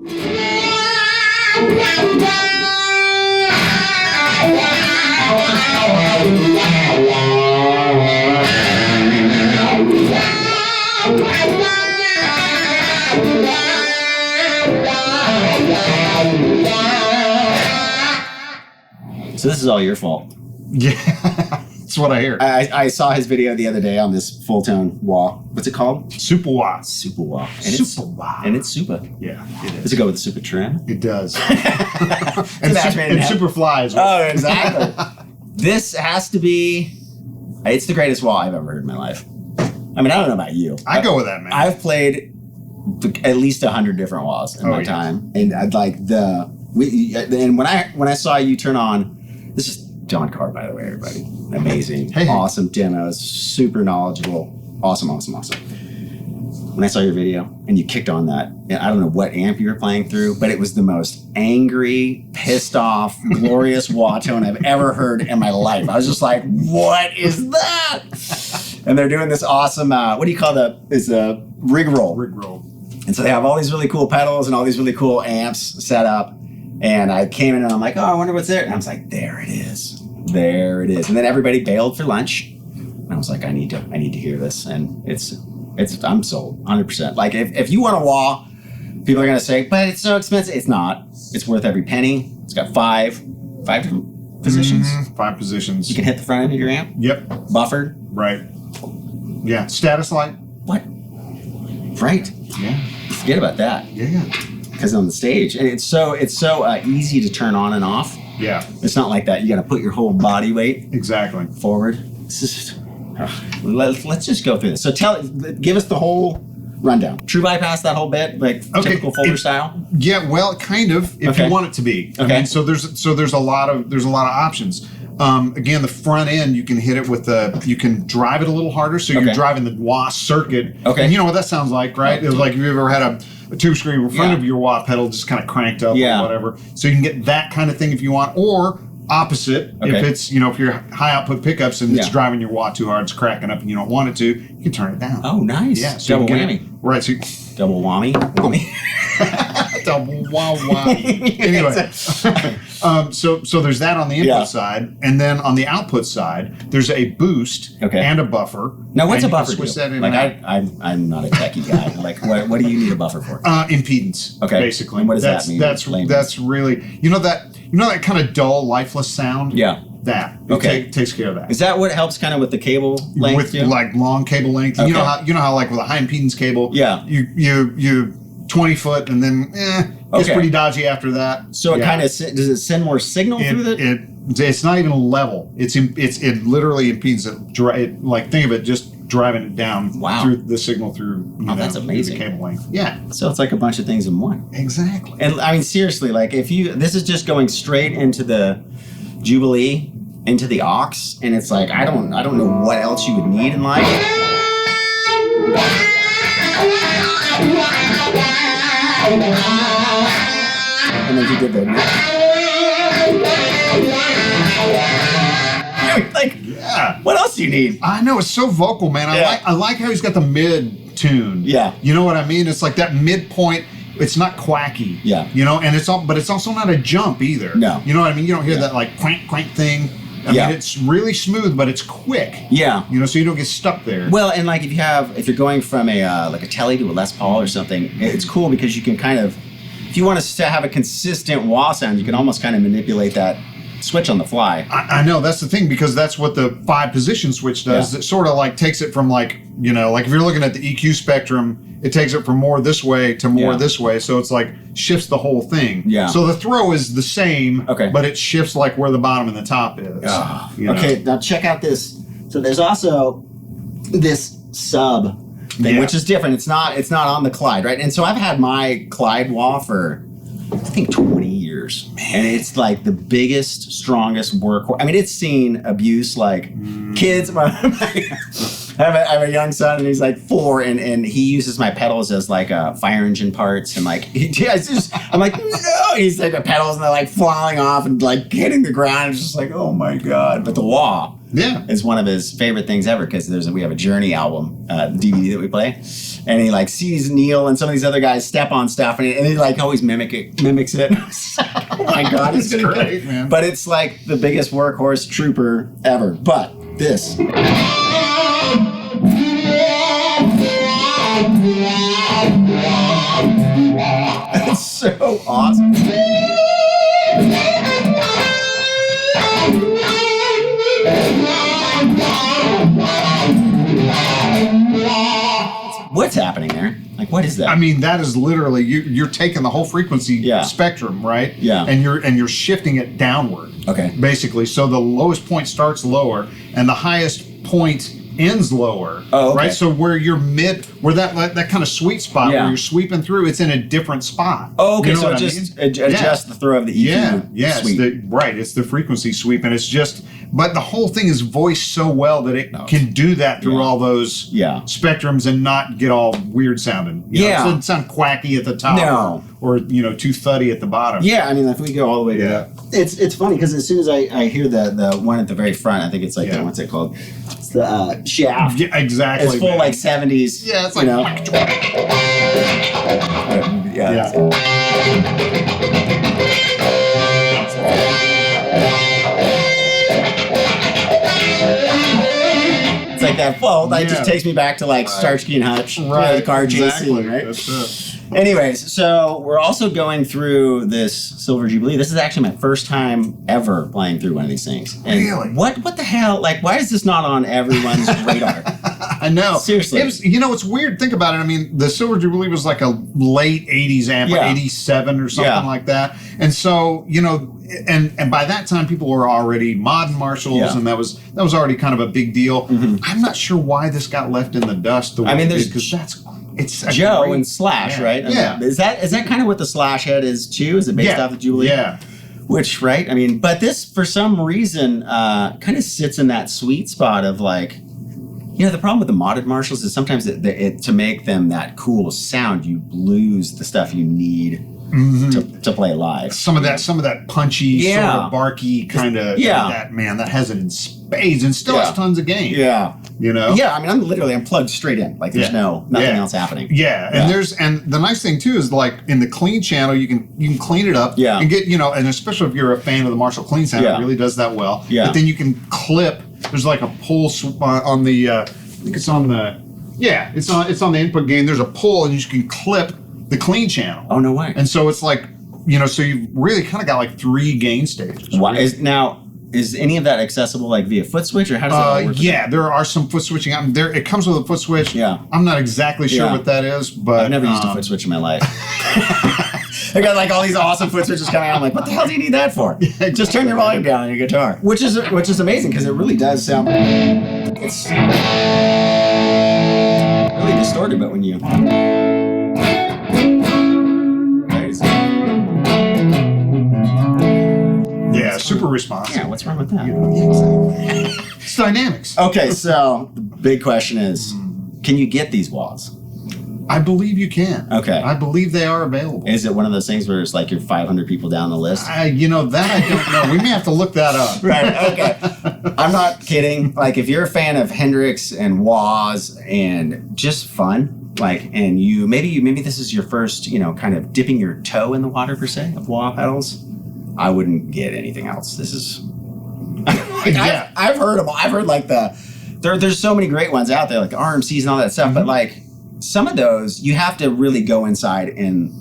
So this is all your fault. Yeah, that's what I hear. I saw his video the other day on this Fulltone Wah. What's it called? Supa-Wah. Supa-Wah. Supa-Wah. And it's Supa. Yeah, it is. Does it go with the Supa trim? It does. and Super flies. Oh, exactly. This has to be... It's the greatest wah I've ever heard in my life. I mean, I don't know about you. I go with that, man. I've played at least 100 different wahs in my time. And I'd like and when I saw you turn on... This is John Carr, by the way, everybody. Amazing. Hey. Awesome demos. Super knowledgeable. Awesome. When I saw your video and you kicked on that, I don't know what amp you were playing through, but it was the most angry, pissed off, glorious wah tone I've ever heard in my life. I was just like, what is that? And they're doing this awesome, what do you call it's a rig roll. Rig roll. And so they have all these really cool pedals and all these really cool amps set up. And I came in and I'm like, oh, I wonder what's there. And I was like, there it is. There it is. And then everybody bailed for lunch. And I was like, I need to hear this. And I'm sold 100%. Like if you want a wah, people are going to say, but it's so expensive. It's not. It's worth every penny. It's got five different positions. 5 positions. You can hit the front end of your amp. Yep. Buffered. Right. Yeah. Status light. What? Right. Yeah. Forget about that. Yeah. Because on the stage, and it's so easy to turn on and off. Yeah. It's not like that. You got to put your whole body weight exactly forward. This is, let's just go through this. So give us the whole rundown. True bypass, that whole bit, like typical folder style. Yeah, well, kind of, if you want it to be. Okay. I mean, so there's a lot of options. Again, the front end, you can hit it with you can drive it a little harder, so you're driving the wah circuit. Okay. And you know what that sounds like, right? It's like if you've ever had a tube screamer in front of your wah pedal just kind of cranked up or whatever. So you can get that kind of thing if you want, or opposite, if it's, if you're high output pickups and it's driving your wah too hard, it's cracking up and you don't want it to, you can turn it down. Oh, nice. Yeah, so double whammy. Right. So double whammy. Double wah. Anyway, so there's that on the input side, and then on the output side, there's a boost and a buffer. Now, what's a buffer? Switch that in. Like I'm not a techie guy. Like, what do you need a buffer for? Impedance. Okay. Basically, and what does that mean? That's really that kind of dull, lifeless sound. Yeah. That takes care of that. Is that what helps kind of with the cable length? With like long cable length. Okay. You know how like with a high impedance cable. Yeah. You 20 foot and then gets pretty dodgy after that. So it kind of does it send more signal through the? It's not even level. It literally impedes it. Like think of it just driving it down through the signal through. That's amazing. The cable length. Yeah. So it's like a bunch of things in one. Exactly. And I mean seriously, like this is just going straight into the Jubilee, into the aux, and it's like I don't know what else you would need in life. And then he did that. Like, what else do you need? I know, it's so vocal, man. I like how he's got the mid tune. Yeah. You know what I mean? It's like that midpoint. It's not quacky. Yeah. But it's also not a jump either. No. You know what I mean? You don't hear that like crank thing. I mean, it's really smooth, but it's quick. Yeah. So you don't get stuck there. Well, and like if you're going from a Tele to a Les Paul or something, it's cool because you can kind of, if you want to have a consistent wah sound, you can almost kind of manipulate that switch on the fly. I know, that's the thing, because that's what the 5-position switch does. It sort of like takes it from like if you're looking at the EQ spectrum, it takes it from more this way to more this way. So it's like shifts the whole thing. Yeah. So the throw is the same, but it shifts like where the bottom and the top is. Okay, now check out this. So there's also this sub thing, which is different. It's not on the Clyde, right? And so I've had my Clyde wah for I think 20 years. Man. And it's like the biggest, strongest workhorse. I mean, it's seen abuse like kids. I have a young son, and he's like 4, and he uses my pedals as like fire engine parts, and like I'm like, no. He's like the pedals, and they're like falling off and like hitting the ground. It's just like, oh my god. But the wah, is one of his favorite things ever because we have a Journey album DVD that we play, and he like sees Neil and some of these other guys step on stuff, and he like always mimics it. Oh my god, it's great, man. But it's like the biggest workhorse trooper ever. But this. It's so awesome. What's happening there? Like, what is that? I mean, that is literally you're taking the whole frequency spectrum, right? Yeah. And you're shifting it downward. Okay. Basically, so the lowest point starts lower, and the highest point ends lower. Oh, okay. Right. So where you're where that kind of sweet spot where you're sweeping through, it's in a different spot. Oh, okay. You know so it just adjusts the throw of the EQ. It's the frequency sweep, and it's just. But the whole thing is voiced so well that it can do that through all those spectrums and not get all weird sounding. You know, it doesn't sound quacky at the top or too thuddy at the bottom. Yeah, I mean, if we go all the way to that. It's funny because as soon as I hear the one at the very front, I think it's like, what's it called? It's the shaft. Yeah, exactly. It's full like 70s. Yeah, it's like, It's like that. Well, that just takes me back to like Starsky and Hutch, the car chasing, right? That's it. Anyways, so we're also going through this Silver Jubilee. This is actually my first time ever playing through one of these things. And really? What the hell? Like, why is this not on everyone's radar? I know. Seriously. It was, it's weird. Think about it. I mean, the Silver Jubilee was like a late 80s amp, like 87 or something like that. And so, and by that time people were already modding Marshalls, and that was already kind of a big deal. Mm-hmm. I'm not sure why this got left in the dust the way it did, because it's Joe and Slash, right? Yeah. Is that kind of what the Slash head is too? Is it based off the Jubilee? Yeah. Which, right? I mean, but this, for some reason, kind of sits in that sweet spot of like, the problem with the modded Marshalls is sometimes to make them that cool sound, you lose the stuff you need to play live. Some of that punchy, sort of barky kind of that has it in spades and still has tons of gain. Yeah. Yeah, I mean, I'm plugged straight in. Like there's nothing else happening. Yeah. And the nice thing too is like in the clean channel you can clean it up and get, and especially if you're a fan of the Marshall clean sound, it really does that well. Yeah. But then you can clip. There's like a pull on the I think it's on the it's on the input gain. There's a pull and you can clip the clean channel. Oh, no way. And so it's like, so you've really kind of got like 3 gain stages. Why is any of that accessible like via foot switch, or how does that work? Yeah, there are some foot switching out there. It comes with a foot switch. Yeah. I'm not exactly sure what that is, but I've never used a foot switch in my life. I got like all these awesome foot switches coming out. I'm like, what the hell do you need that for? Just turn your volume down on your guitar. Which is amazing because it really does sound. It's really distorted, but when you. Yeah, super responsive. Yeah, what's wrong with that? It's dynamics. Okay, so the big question is, can you get these wahs? I believe you can. Okay. I believe they are available. Is it one of those things where it's like you're 500 people down the list? That I don't know. We may have to look that up. Right, okay. I'm not kidding. Like, if you're a fan of Hendrix and wahs and just fun, like, and maybe this is your first, kind of dipping your toe in the water, per se, of wah pedals, I wouldn't get anything else. This is... I've heard them. I've heard, like, there's so many great ones out there, like the RMCs and all that stuff, but, like, some of those, you have to really go inside and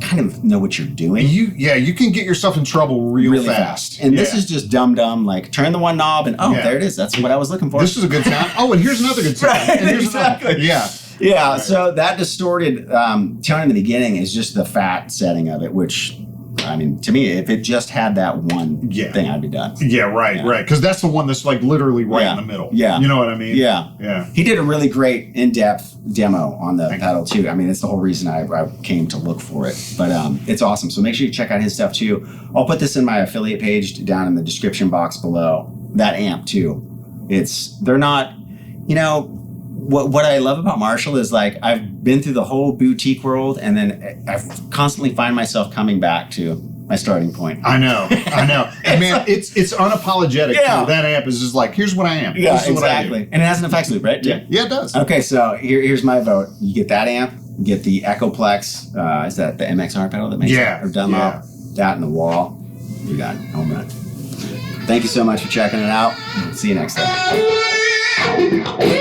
kind of know what you're doing. You can get yourself in trouble really fast. And this is just dumb, like turn the one knob and there it is. That's what I was looking for. This is a good sound. Oh, and here's another good sound. Right, and here's exactly. Another. Yeah. Yeah, right. So that distorted tone in the beginning is just the fat setting of it, which... I mean, to me, if it just had that one thing, I'd be done. Yeah, right. Because that's the one that's like literally right in the middle. Yeah. You know what I mean? Yeah. He did a really great in-depth demo on the pedal, too. I mean, it's the whole reason I came to look for it. But it's awesome. So make sure you check out his stuff, too. I'll put this in my affiliate page down in the description box below. That amp, too. They're not, what I love about Marshall is like I've been through the whole boutique world, and then I constantly find myself coming back to my starting point. I know. And man, it's unapologetic. Yeah. That amp is just like, here's what I am. Yeah, exactly. And it has an effects loop, right? Yeah, it does. Okay, so here's my vote. You get that amp, you get the Echo Plex. Is that the MXR pedal that makes it? Or Dunlop. That and the wall. You got it. Home run. Thank you so much for checking it out. See you next time.